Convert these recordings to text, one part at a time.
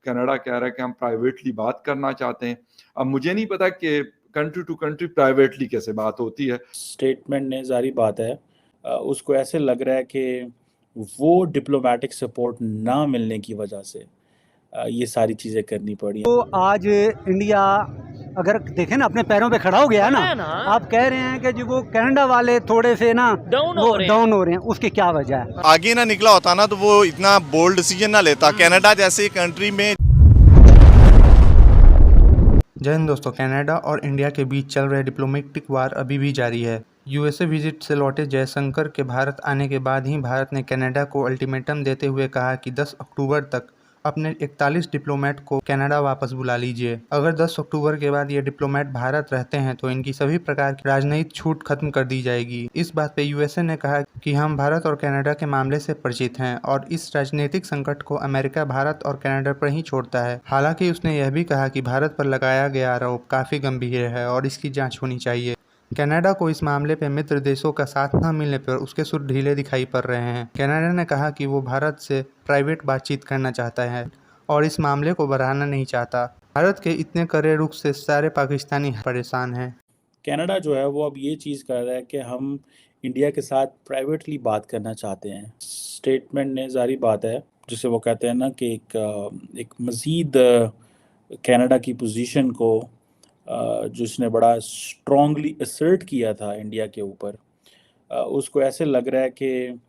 Canada कह रहा है कि हम प्राइवेटली बात करना चाहते हैं। अब मुझे नहीं पता कि कंट्री टू कंट्री प्राइवेटली कैसे बात होती है। स्टेटमेंट ने जारी बात है, उसको ऐसे लग रहा है कि वो डिप्लोमेटिक सपोर्ट ना मिलने की वजह से ये सारी चीज़ें करनी पड़ी। तो आज इंडिया अगर देखें ना अपने पैरों पे खड़ा हो गया है ना, आप कह रहे हैं कि जो वो कनाडा वाले थोड़े से ना डाउन हो रहे हैं, उसकी क्या वजह है? आगे ना निकला होता ना तो वो इतना बोल्ड डिसीजन ना लेता। कनाडा जैसी कंट्री में। जय हिंद दोस्तों, कनाडा और इंडिया के बीच चल रहे डिप्लोमेटिक वार अभी भी जारी है। यूएसए विजिट से लौटे जयशंकर के भारत आने के बाद ही भारत ने कनाडा को अल्टीमेटम देते हुए कहा कि 10 अक्टूबर तक अपने 41 डिप्लोमेट को कनाडा वापस बुला लीजिए। अगर 10 अक्टूबर के बाद ये डिप्लोमेट भारत रहते हैं तो इनकी सभी प्रकार की राजनयिक छूट खत्म कर दी जाएगी। इस बात पे यूएसए ने कहा कि हम भारत और कनाडा के मामले से परिचित हैं और इस राजनीतिक संकट को अमेरिका भारत और कनाडा पर ही छोड़ता है। हालांकि उसने यह भी कहा कि भारत पर लगाया गया आरोप काफी गंभीर है और इसकी जाँच होनी चाहिए। कनाडा को इस मामले पर मित्र देशों का साथ न मिलने पर उसके सुर ढीले दिखाई पड़ रहे हैं। कनाडा ने कहा कि वो भारत से प्राइवेट बातचीत करना चाहता है और इस मामले को बढ़ाना नहीं चाहता। भारत के इतने कड़े रुख से सारे पाकिस्तानी परेशान हैं। कनाडा जो है वो अब ये चीज़ कर रहा है कि हम इंडिया के साथ प्राइवेटली बात करना चाहते हैं। स्टेटमेंट ने जारी बात है जिसे वो कहते हैं ना कि एक मज़ीद कनाडा की पोजीशन को जिसने बड़ा स्ट्रॉन्गली असर्ट किया था इंडिया के ऊपर, उसको ऐसे लग रहा है कि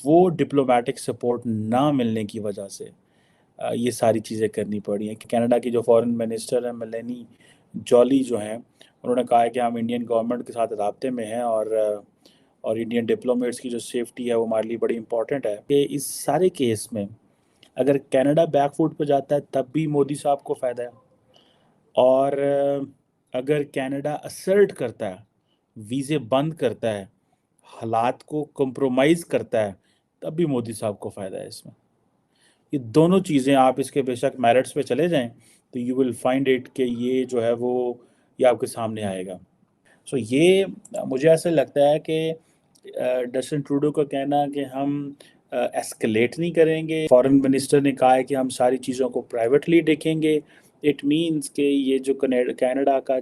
वो डिप्लोमेटिक सपोर्ट ना मिलने की वजह से ये सारी चीज़ें करनी पड़ी हैं। कनाडा की जो फॉरेन मिनिस्टर हैं मेलेनी जॉली जो हैं, उन्होंने कहा है कि हम इंडियन गवर्नमेंट के साथ राब्ते में हैं और इंडियन डिप्लोमेट्स की जो सेफ्टी है वो हमारे लिए बड़ी इंपॉर्टेंट है। कि इस सारे केस में अगर कनाडा बैकफुट पर जाता है तब भी मोदी साहब को फ़ायदा है, और अगर कनाडा असर्ट करता है, वीज़े बंद करता है, हालात को कंप्रोमाइज़ करता है, तब भी मोदी साहब को फ़ायदा है इसमें। ये दोनों चीज़ें आप इसके बेशक मेरिट्स पे चले जाएं तो यू विल फाइंड इट कि ये जो है वो ये आपके सामने आएगा। सो ये मुझे ऐसा लगता है कि जस्टिन ट्रूडो का कहना कि हम एस्केलेट नहीं करेंगे, फॉरेन मिनिस्टर ने कहा है कि हम सारी चीज़ों को प्राइवेटली देखेंगे, इट मीन्स कि ये जो कनाडा का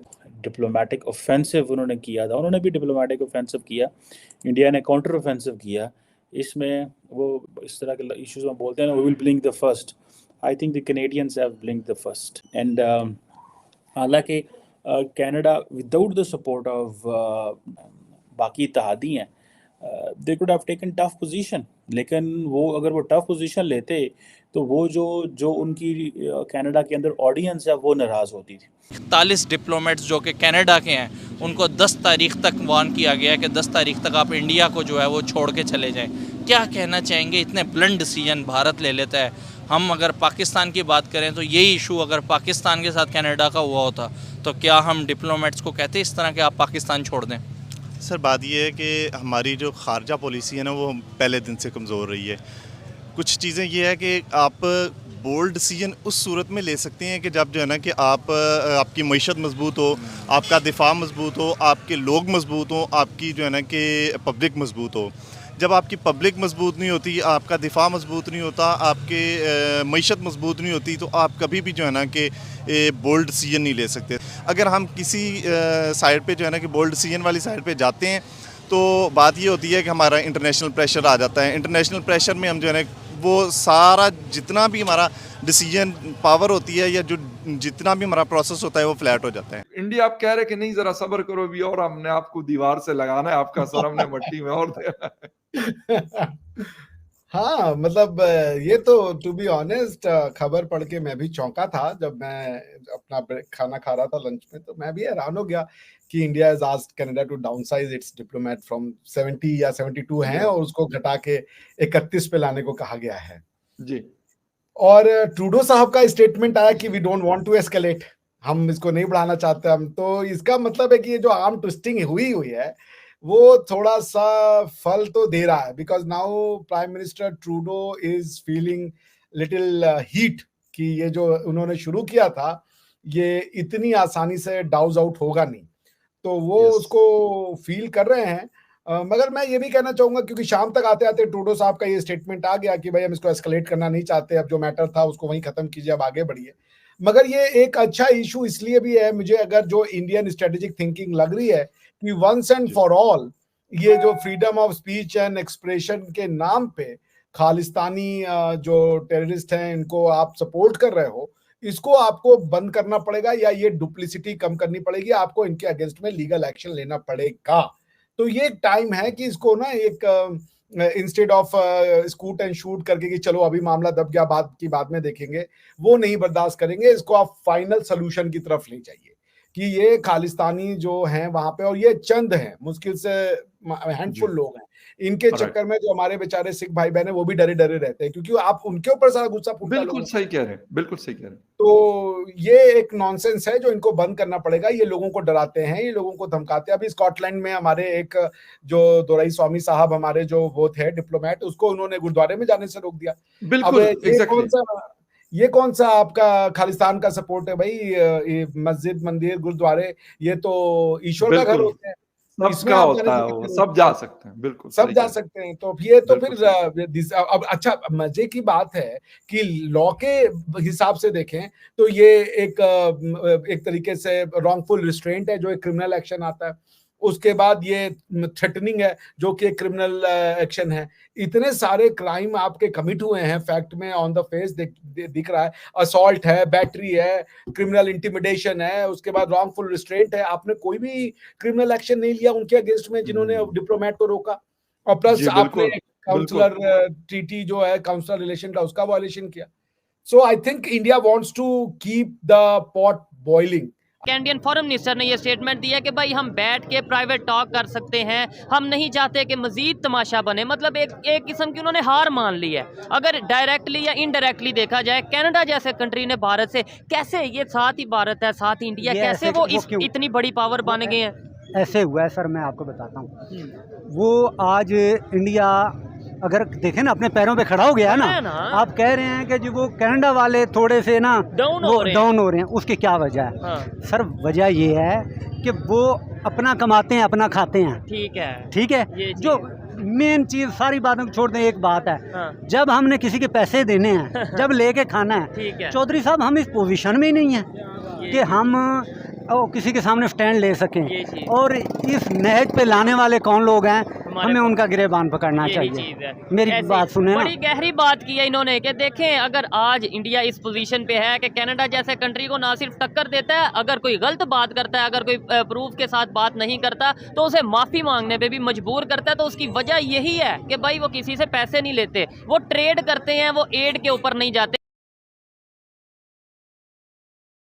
डिप्लोमेटिक ऑफेंसिव उन्होंने किया था, उन्होंने भी डिप्लोमेटिक ऑफेंसिव किया, इंडिया ने काउंटर ऑफेंसिव किया। इसमें वो इस तरह के इश्यूज में बोलते हैं ना, we will blink the first. I think the Canadians have blink the first. And हालांकि Canada without the support of बाकी इत्तेहादी हैं, they could have taken tough position, लेकिन वो अगर वो टफ पोजीशन लेते तो वो जो उनकी कनाडा के अंदर ऑडियंस है वो नाराज़ होती थी। 41 डिप्लोमेट्स जो कि कनाडा के हैं उनको 10 तारीख तक वार्न किया गया है कि 10 तारीख तक आप इंडिया को जो है वो छोड़ के चले जाएं। क्या कहना चाहेंगे, इतने ब्लंट डिसीजन भारत ले लेता है? हम अगर पाकिस्तान की बात करें तो यही इशू अगर पाकिस्तान के साथ कनाडा का हुआ होता तो क्या हम डिप्लोमेट्स को कहते इस तरह के आप पाकिस्तान छोड़ दें? सर बात ये है कि हमारी जो खारजा पॉलिसी है ना वो पहले दिन से कमज़ोर रही है। कुछ चीज़ें ये है कि आप बोल्ड डिसीजन उस सूरत में ले सकते हैं कि जब जो है ना कि आपकी मईशत मजबूत हो, आपका दिफा मजबूत हो, आपके लोग मजबूत हो, आपकी जो है ना कि पब्लिक मजबूत हो। जब आपकी पब्लिक मजबूत नहीं होती, आपका दिफा मजबूत नहीं होता, आपके मईशत मजबूत नहीं होती, तो आप कभी भी जो है ना कि बोल्ड डिसीजन नहीं ले सकते। अगर हम किसी साइड पे जो है ना कि बोल्ड डिसीजन वाली साइड पे जाते हैं तो बात ये होती है कि हमारा इंटरनेशनल प्रेशर आ जाता है। इंटरनेशनल प्रेशर में हम जो है ना वो सारा जितना भी हमारा डिसीजन पावर होती है या जो जितना भी हमारा प्रोसेस होता है वो फ्लैट हो जाता है। इंडिया आप कह रहे कि नहीं जरा सब्र करो भी, और हमने आपको दीवार से लगाना है, आपका सर हमने मट्टी में और देना है। हाँ मतलब ये तो टू बी ऑनेस्ट खबर पढ़ के मैं भी चौंका था। जब मैं अपना खाना खा रहा था लंच में तो मैं भी हैरान हो गया कि India has asked Canada to downsize its diplomat from 70 या 72 हैं और उसको घटा के 31 पे लाने को कहा गया है जी। और ट्रूडो साहब का स्टेटमेंट आया कि we don't want to escalate, हम इसको नहीं बढ़ाना चाहते हम। तो इसका मतलब है कि ये जो आर्म ट्विस्टिंग हुई है वो थोड़ा सा फल तो दे रहा है, because now prime minister Trudeau is feeling little heat कि ये जो उन्होंने शुरू किया था ये इतनी आसानी से डाउज आउट होगा नहीं, तो वो उसको फील कर रहे हैं। मगर मैं ये भी कहना चाहूंगा, क्योंकि शाम तक आते आते ट्रूडो साहब का ये स्टेटमेंट आ गया कि भाई हम इसको एस्केलेट करना नहीं चाहते, अब जो मैटर था उसको वहीं खत्म कीजिए, अब आगे बढ़िए। मगर ये एक अच्छा इशू इसलिए भी है मुझे, अगर जो इंडियन स्ट्रेटेजिक थिंकिंग लग रही है कि वंस एंड फॉर ऑल ये जो freedom of speech and expression के नाम पे खालिस्तानी जो टेररिस्ट हैं इनको आप सपोर्ट कर रहे हो, इसको आपको बंद करना पड़ेगा, या ये डुप्लिसिटी कम करनी पड़ेगी, आपको इनके अगेंस्ट में लीगल एक्शन लेना पड़ेगा। तो ये एक टाइम है कि इसको ना एक instead of scoot and shoot करके कि चलो अभी मामला दब गया, बाद में देखेंगे, वो नहीं बर्दाश्त करेंगे। इसको आप फाइनल सोल्यूशन की तरफ ले जाइए कि ये खालिस्तानी जो हैं वहां पे, और ये चंद हैं, मुश्किल से हैंडफुल लोग हैं, इनके चक्कर में जो हमारे बेचारे सिख भाई बहन है वो भी डरे डरे रहते हैं, क्योंकि आप उनके ऊपर सारा गुस्सा फूटता। बिल्कुल सही कह रहे हैं, बिल्कुल सही कह रहे हैं। तो ये एक नॉनसेंस है जो इनको बंद करना पड़ेगा। ये लोगों को डराते हैं, ये लोगों को धमकाते हैं। अभी स्कॉटलैंड में हमारे एक जो दोराई स्वामी साहब हमारे जो वो थे डिप्लोमेट, उसको उन्होंने गुरुद्वारे में जाने से रोक दिया। बिल्कुल, ये कौन सा आपका खालिस्तान का सपोर्ट है भाई? मस्जिद, मंदिर, गुरुद्वारे, ये तो ईश्वर का घर होते हैं, सबका होता है, वो सब जा सकते हैं, बिल्कुल सब जा सकते हैं। तो ये तो फिर अब अच्छा मजे की बात है कि लॉ के हिसाब से देखें तो ये एक तरीके से रॉन्गफुल रिस्ट्रेंट है जो एक क्रिमिनल एक्शन आता है। उसके बाद ये थ्रेटनिंग है जो कि एक क्रिमिनल एक्शन है। इतने सारे क्राइम आपके कमिट हुए हैं, फैक्ट में ऑन द फेस दिख रहा है। असॉल्ट है, बैटरी है, क्रिमिनल इंटिमिडेशन है, उसके बाद रॉन्गफुल रिस्ट्रेंट है। आपने कोई भी क्रिमिनल एक्शन नहीं लिया उनके अगेंस्ट में जिन्होंने डिप्लोमेट को रोका, और प्लस आपने काउंसलर ट्रीटी जो है काउंसलर रिलेशन का, उसका वायलेशन किया। So I think India wants to keep the pot boiling. Indian foreign minister ने यह स्टेटमेंट दिया कि भाई हम बैठ के प्राइवेट टॉक कर सकते हैं, हम नहीं चाहते कि मजीद तमाशा बने। मतलब एक किस्म की उन्होंने हार मान ली है। अगर डायरेक्टली या इनडायरेक्टली देखा जाए, कनाडा जैसे कंट्री ने भारत से कैसे, ये साथ ही भारत है साथ ही इंडिया, कैसे वो इतनी बड़ी पावर बन गए हैं? ऐसे हुआ है सर, मैं आपको बताता हूँ। वो आज इंडिया अगर देखें ना अपने पैरों पे खड़ा हो गया है ना, आप कह रहे हैं कि जो वो कनाडा वाले थोड़े से ना डाउन हो रहे हैं, उसकी क्या वजह है? सर वजह ये है कि वो अपना कमाते हैं, अपना खाते हैं। ठीक है। जो मेन चीज सारी बातों को छोड़ दें, एक बात है, जब हमने किसी के पैसे देने हैं, जब लेके खाना है, चौधरी साहब हम इस पोजीशन में ही नहीं है कि हम किसी के सामने स्टैंड ले सकें। और इस नहज पे लाने वाले कौन लोग हैं, हमें उनका गिरेबान पकड़ना चाहिए। मेरी बात सुने ना। बड़ी गहरी बात की है इन्होंने कि देखें अगर आज इंडिया इस पोजीशन पे है कि कनाडा जैसे कंट्री को ना सिर्फ टक्कर देता है, अगर कोई गलत बात करता है, अगर कोई प्रूफ के साथ बात नहीं करता तो उसे माफ़ी मांगने पे भी मजबूर करता है। तो उसकी वजह यही है कि भाई वो किसी से पैसे नहीं लेते, वो ट्रेड करते हैं, वो एड के ऊपर नहीं जाते।